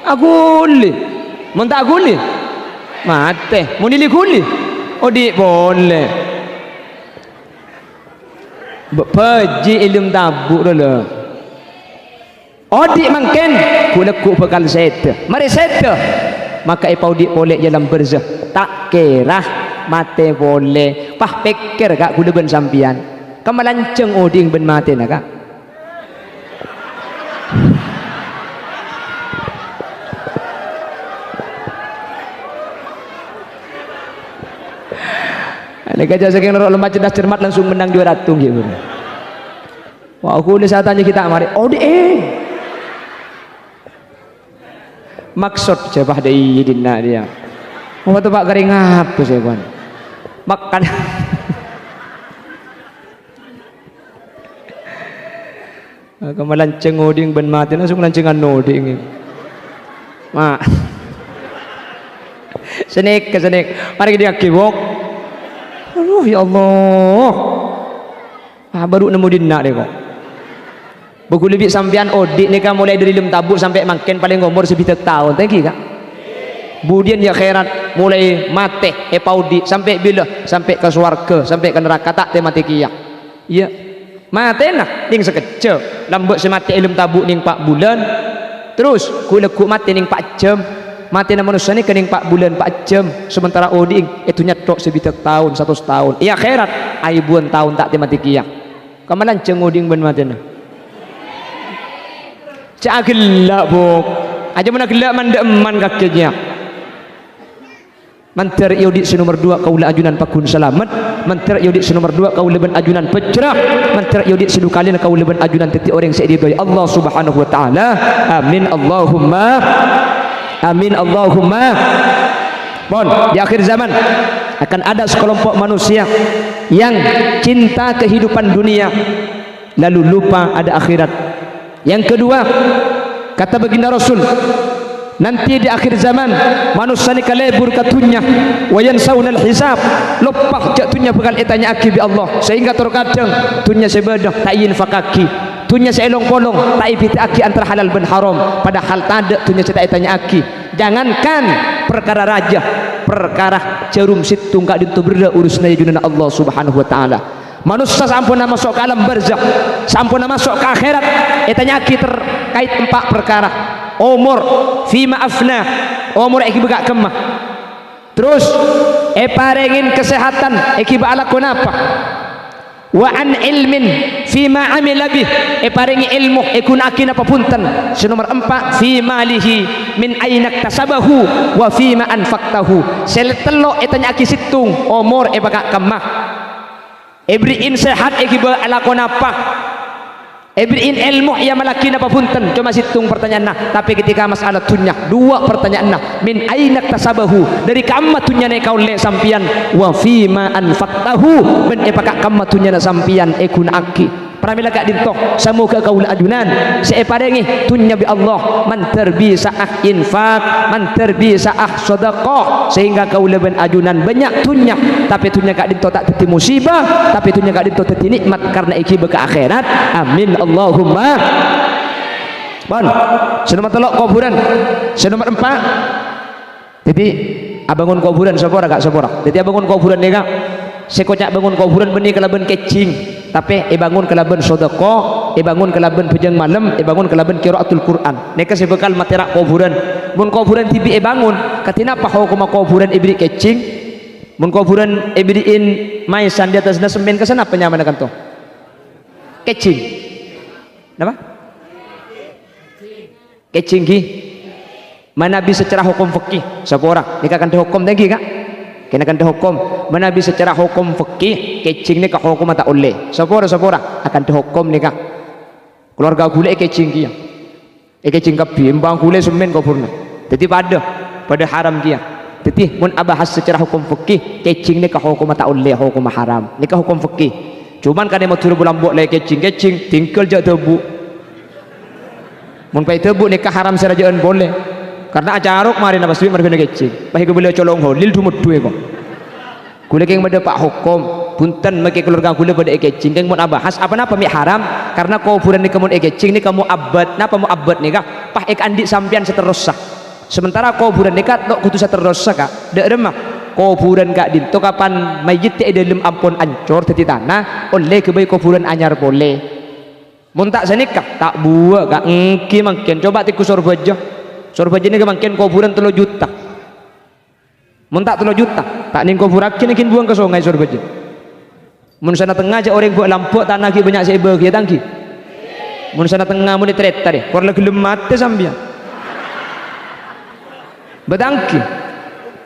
aku li mun tak aku li mate mau dilikuli odik boleh peji ilmu tabuk dulu odik mangken kulekuk bekal seta mari seta maka ipau dik boleh dalam berzah tak kira mate boleh pah pikir kak gula ben sampian kemalanceng oding ben mate nak kak ada gajah saking norok lemah cerdas cermat langsung menang juara tung gitu. Wah aku ni saya tanya kita mari maksud siapa dari dina dia mau tu pak kering apa saya kawan makan kemalanceng oding ben mati langsung lancengan oding mak senek mari dia kibok aduh ya Allah baru nemu dina deh kok buku lebih sampean odik ni kan mulai dari lem tabuk sampai makin paling umur sebitak tahun thank you kak budian ya khairat mulai mati paudi sampai bila sampai ke swarga sampai ke neraka tak mati kiyak iya mati nah ning sekecil lambek semati ilmu tabuk ning 4 bulan terus kulekuk mati ning 4 jam mati na manusia ni kening 4 bulan 4 jam sementara oding itu nyetok sebitak tahun 100 tahun iya khairat aibuan tahun tak mati kiyak kamalan ceng oding ben mati na cak gelak bok aja mana gelak manda eman kakinya mantar yaudik nomor 2 kaula ajunan pakun selamat mantar yaudik nomor 2 kaula ben ajunan pecrah mantar yaudik sedukalin kaula ben ajunan teti orang seidoi Allah subhanahu wa ta'ala amin Allahumma bon di akhir zaman akan ada sekelompok manusia yang cinta kehidupan dunia lalu lupa ada akhirat. Yang kedua kata baginda Rasul nanti di akhir zaman manusia ni kalebur katunya wayan saunal hisab lupa jatuhnya bekal etanya aki bi Allah sehingga terkadang tunya sebedah tayin fakaki tunya seelong polong tak ipiti aki antara halal dan haram padahal tak tunya cetak etanya aki jangankan perkara raja perkara jarum situng kak dintu berda urusna junana Allah subhanahu wa ta'ala manusia sampun masuk ke alam barzakh sampun masuk ke akhirat etanya aki terkait 4 perkara umur fima afna umur eki begak kemah terus parengin kesehatan eki ba'alakun apa wa an ilmin fima amila bih parengi ilmu ekun akin apa punten nomor 4 fi malihi min ainak tasabahu wa fima anfaqtahu seletelo etanya aki situng umur begak kemah beriin sehat eki ba'alakun apa beriin ilmu yang malakin apa punten cuma situng pertanyaan nah tapi ketika masalah tunya 2 pertanyaan nah min ainak tasabahu dari kamma tunya ne kaule sampian wa fima anfaqtahu ben epaka kamma tunya na sampian ekun aki pramila kak dintoh samuka kaul ajunan separengi tunya bi Allah man terbisa infak man terbisa sedekah sehingga kaul ben ajunan banyak tunya tapi tunya kak dintoh tak teti musibah tapi tunya kak dintoh teti nikmat karena iki beka akhirat amin Allahumma bon senomor 3 kuburan senomor 4 jadi abangun kuburan sepora kak sepora jadi abangun kuburan ni kak sekocak bangun kuburan benih kelaban kecing tapi bangun kelaban sedekah bangun kelaban pejang malam bangun kelaban qiraatul Quran neka sebekal materi kuburan mun kuburan tibi bangun katina apa hukum kuburan ibri kecing mun kuburan ibriin maisan di atas semen kesana apa nyaman kan tuh kecing apa kecing ki mana bisa secara hukum fikih sepora nikah kan hukum tinggi kak kena kan hukum mana bisa secara hukum fikih kecing ni kah hukum tak oleh sepora akan hukum ni kah keluarga gule kecing kia kecing kapi embang gule semen kuburna jadi pada haram kia jadi mun abahas secara hukum fikih kecing ni kah hukum tak oleh hukum haram ni kah hukum fikih cuman kan mau turun bulan buat lagi kecing tinggal je tebu mun pai tebu ni kah haram serajaan boleh karena acarok mari na baswi mari kecing bahi ke boleh colong holil dumut duwe kok kule keng bade pak hukum punten make keluarga kule bade kecing keng mun abahas apa napa mi haram karena kuburan ni kemun kecing ni kamu abad napa mu abad ni kah pah ek andi sampian seterusah sementara kuburan dekat tok kudu terus kak dak remah kuburan kak dinto kapan mayit ti dalam ampun ancor teti tanah oleh kebaik kuburan anyar boleh mun tak senikah tak buat kak engki mangken coba tiku sorbaja ini mangken kuburan 3 juta mun tak 3 juta tak ning kuburakin kin buang ke sungai sorbaja mun sana tengah aja orang buat lampu tanah ki banyak sebe ki tangki mun sana tengah mun treta deh korle gelem mate sambian betangki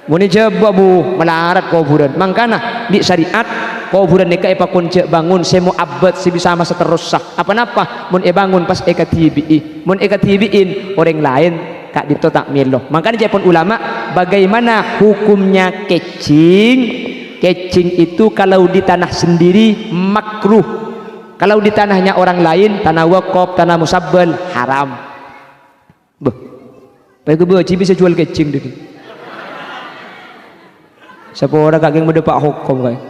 mun coba bu melarat kuburan mangkana di syariat kuburan eka epa kunce bangun semu abad si bisa masa terus sah apa-apa mun bangun pas eka tibi'i mun eka tibi'in orang lain kak dito tak melo makanya japon ulama bagaimana hukumnya kecing itu kalau di tanah sendiri makruh kalau di tanahnya orang lain tanah wakaf tanah musabbal haram beh baik gue bisa jual kecing deh siapa orang kagak mendepak hukum kayak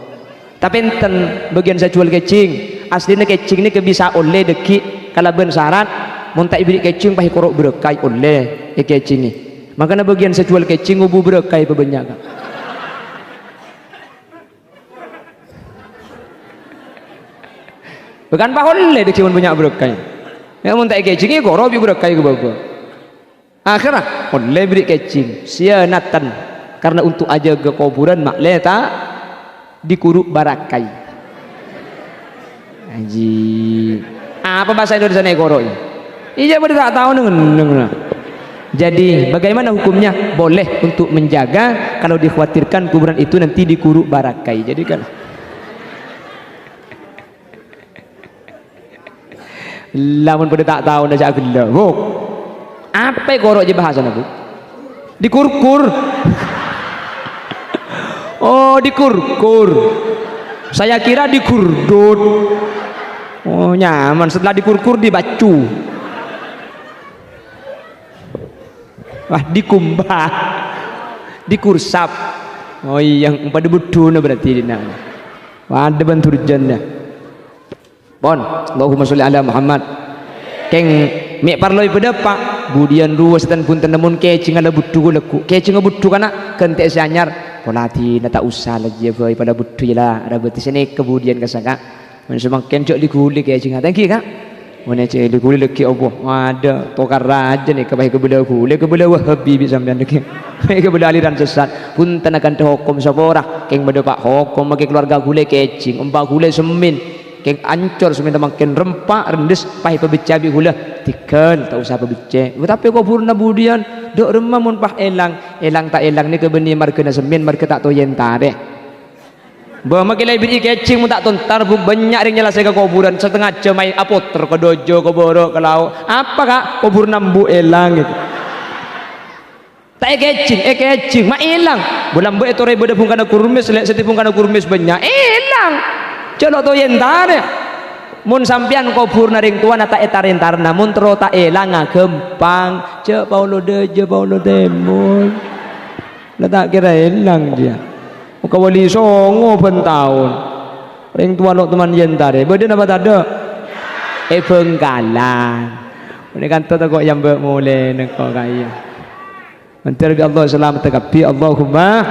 tapi enten bagian saya jual kecing aslinya kecing ini bisa oleh deki kalau ben syarat muntak ibrik kecing pahi korok berkai oleh kecing ini makanya bagian saya jual kecing ubu berkai bebanyak bukan pak oleh deki banyak berkai ya muntak kecing ini korok berkai ke bawah akhirnya oleh beri kecing sianatan karena untuk aja ke kuburan makleta dikuruk barakai haji apa bahasa Indonesia negoro ini iya bener tak tahu nengen jadi bagaimana hukumnya boleh untuk menjaga kalau dikhawatirkan kuburan itu nanti dikuruk barakai jadi kan lamun pada tak tahu dah jak gelo bu apa korok je bahasa bu dikurkur oh dikurkur saya kira dikurdut oh nyaman setelah dikurkur dibacu wah dikumbah dikursap oh iya yang pada buduna berarti dina wah ada bantur jannah pon Allahumma sholli ala Muhammad keng mek parloi pedepak budian ruas dan pun tenemun kecing ada budu leku kecing budu kana kente seanyar kolati na tak usah lagi boy pada budu lah ada berarti sini kemudian kesaka mun semakin cok diguli kecing thank you kak mun cek diguli leki opo ada tokar raja nih kebaik kebelah wahabi bisa sampean leki kebelah aliran sesat pun tenakan hukum sapora keng bedepak hukum make keluarga gule kecing empa gule semin keng ancor seminta makin rempak rendes pahi pebecabi gula tikel tak usah pebece tapi kau purna budian dok remah mun pah elang tak elang ni kebeni markena semin marke tak toyen tare bawa makilai beri kecing mun tak tontar bu banyak ring nyelesai ke kuburan setengah jam main apoter ke dojo ke borok ke lau apa kak kubur nambu elang gitu tak kecing mak elang bulan bu etore beda pun kana kurmis seti pun kana kurmis banyak elang celok to yentare mun sampean kubur naring tua nata etarentar namun tero tak elang gempang ce Paulo deje Paulo demon letak kira elang dia muka wali songo pen tahun ring tua lo teman yentare beda apa tada bengkalan ini kan tata kok yang mulai neko kaya menteri Allah selamat tekapi Allahumma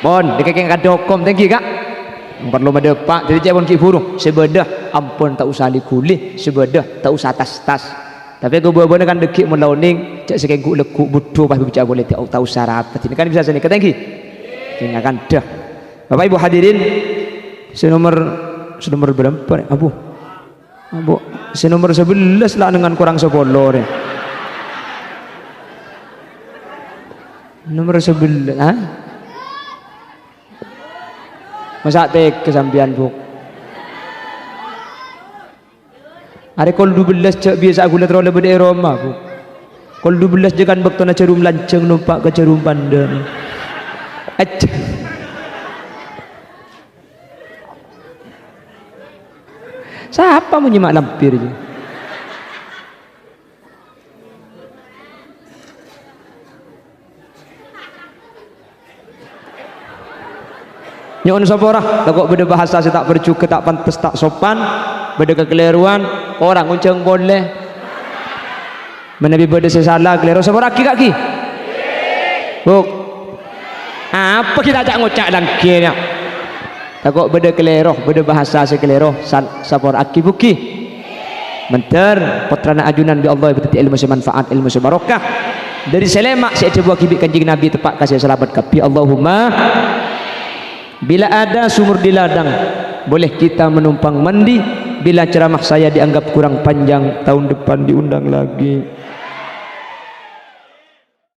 bon dikekeng kadokom thank you kak perlu medepak jadi jangan ki burung sebedah ampun tak usah likulih sebedah tak usah tas tapi aku bawa kan dekik melauning cak sekengku lekuk butuh pas bicara boleh tak usah rapat ini kan bisa sini ketengki tinggalkan dah Bapak Ibu hadirin senomor berapa abu senomor 11 lah dengan kurang 10 nomor 11 ha masa tek kesampian bu hari kol 12 cak biasa aku letro lebih dari Roma bu kol 12 jangan bakto na cerum lanceng numpak ke cerum pandan siapa menyimak lampir je nyon saporah takut beda bahasa saya tak bercuka tak pantas tak sopan beda kekeliruan orang unceng boleh menabi beda salah keliru saporah ki kaki Buk. Apa kita ajak ngocak dan kira? Takut beda keleroh, beda bahasa sekeleroh. Sapor akibuki. Menter putrana ajunan bi Allah berarti ilmu semanfaat, ilmu sebarokah. Dari selemak saya coba kibik kanjeng Nabi tepak kasih selamat kapi Allahumma. Bila ada sumur di ladang, boleh kita menumpang mandi. Bila ceramah saya dianggap kurang panjang, tahun depan diundang lagi.